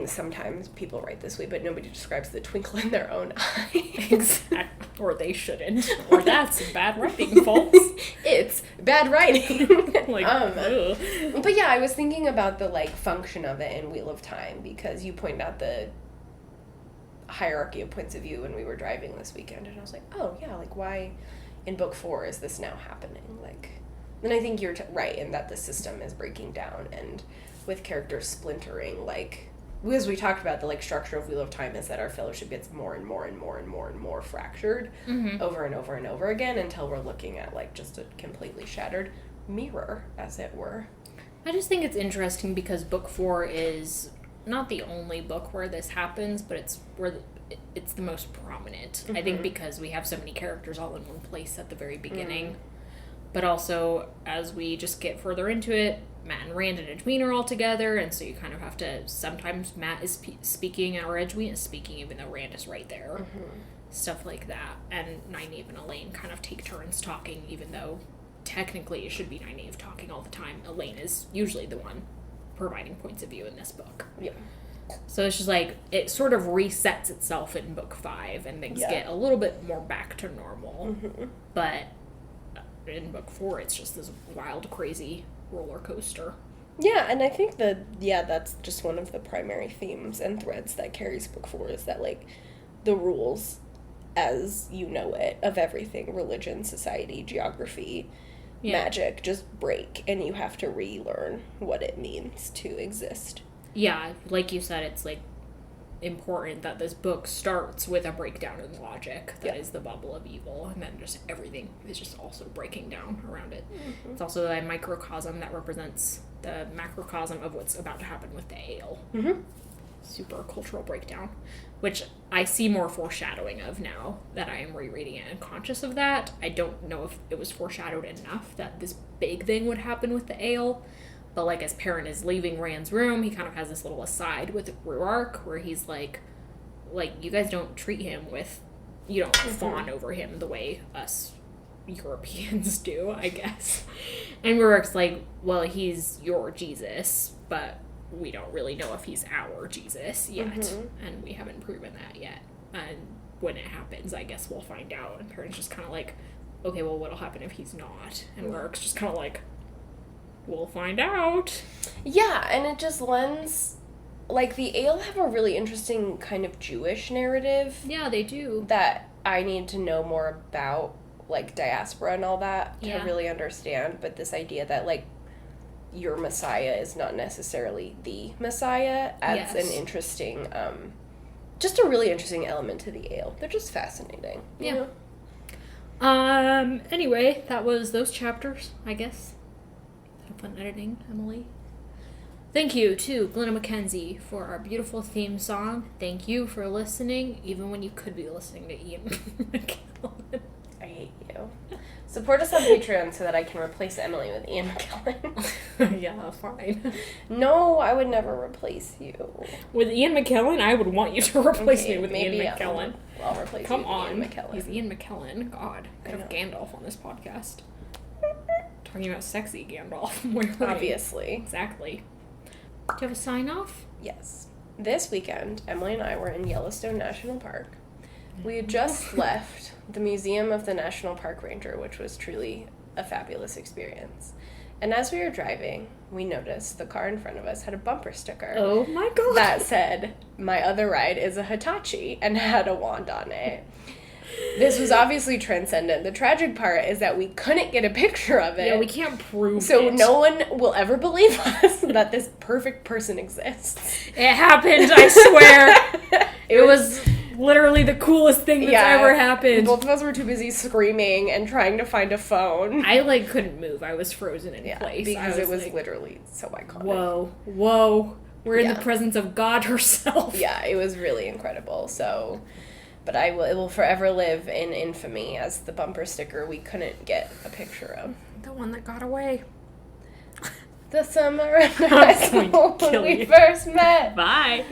sometimes people write this way, but nobody describes the twinkle in their own eye. Exactly. Or they shouldn't. Or that's bad writing, folks. It's bad writing. Like, but yeah, I was thinking about the, like, function of it in Wheel of Time, because you pointed out the hierarchy of points of view when we were driving this weekend, and I was like, oh yeah, like, why in book 4 is this now happening? Like, and I think you're right in that the system is breaking down, and with characters splintering, like, as we talked about, the, like, structure of Wheel of Time is that our fellowship gets more and more and more and more and more fractured over and over and over again, until we're looking at, like, just a completely shattered mirror, as it were. I just think it's interesting because book 4 is not the only book where this happens, but it's where it's the most prominent. I think because we have so many characters all in one place at the very beginning. But also, as we just get further into it, Matt and Rand and Edwina are all together, and so you kind of have to, sometimes Matt is speaking or Edwina is speaking even though Rand is right there. Stuff like that. And Nynaeve and Elaine kind of take turns talking, even though technically it should be Nynaeve talking all the time. Elaine is usually the one providing points of view in this book. Yeah. So it's just like, it sort of resets itself in book 5, and things get a little bit more back to normal. But in book 4, it's just this wild, crazy roller coaster. Yeah, and I think that's just one of the primary themes and threads that carries book 4, is that, like, the rules as you know it of everything, religion, society, geography, magic, just break, and you have to relearn what it means to exist. Yeah, like you said, it's like important that this book starts with a breakdown in logic that is the bubble of evil, and then just everything is just also breaking down around it. Mm-hmm. It's also a microcosm that represents the macrocosm of what's about to happen with the ale. Mm-hmm. Super cultural breakdown, which I see more foreshadowing of now that I am rereading it and conscious of that. I don't know if it was foreshadowed enough that this big thing would happen with the ale. But, like, as Perrin is leaving Rand's room, he kind of has this little aside with Ruark where he's like, you guys don't treat him with, you don't fawn over him the way us Europeans do, I guess. And Ruark's like, well, he's your Jesus, but we don't really know if he's our Jesus yet. Mm-hmm. And we haven't proven that yet. And when it happens, I guess we'll find out. And Perrin's just kind of like, okay, well, what'll happen if he's not? And Ruark's just kind of like, we'll find out. Yeah, and it just lends... Like, the Ale have a really interesting kind of Jewish narrative. Yeah, they do. That I need to know more about, like, diaspora and all that to really understand. But this idea that, like, your Messiah is not necessarily the Messiah adds an interesting... just a really interesting element to the Ale. They're just fascinating. Yeah. You know? Anyway, that was those chapters, I guess. Fun editing, Emily. Thank you to Glenna Mackenzie for our beautiful theme song. Thank you for listening, even when you could be listening to Ian McKellen. I hate you. Support us on Patreon so that I can replace Emily with Ian McKellen. Yeah, fine. No, I would never replace you. With Ian McKellen, I would want you to replace me with Ian McKellen. I'll replace you with Ian McKellen. He's Ian McKellen. God, could have Gandalf on this podcast. Talking about sexy Gandalf. Obviously. Exactly. Do you have a sign-off? Yes. This weekend, Emily and I were in Yellowstone National Park. We had just left the Museum of the National Park Ranger, which was truly a fabulous experience. And as we were driving, we noticed the car in front of us had a bumper sticker. Oh my god. That said, "My other ride is a Hitachi," and had a wand on it. This was obviously transcendent. The tragic part is that we couldn't get a picture of it. Yeah, we can't prove it. So no one will ever believe us that this perfect person exists. It happened, I swear. It was literally the coolest thing that's ever happened. Both of us were too busy screaming and trying to find a phone. I, couldn't move. I was frozen in place. Because it was literally so iconic. Whoa. We're in the presence of God herself. Yeah, it was really incredible. So... But it will forever live in infamy as the bumper sticker we couldn't get a picture of. The one that got away. The summer after high school when we first met. Bye.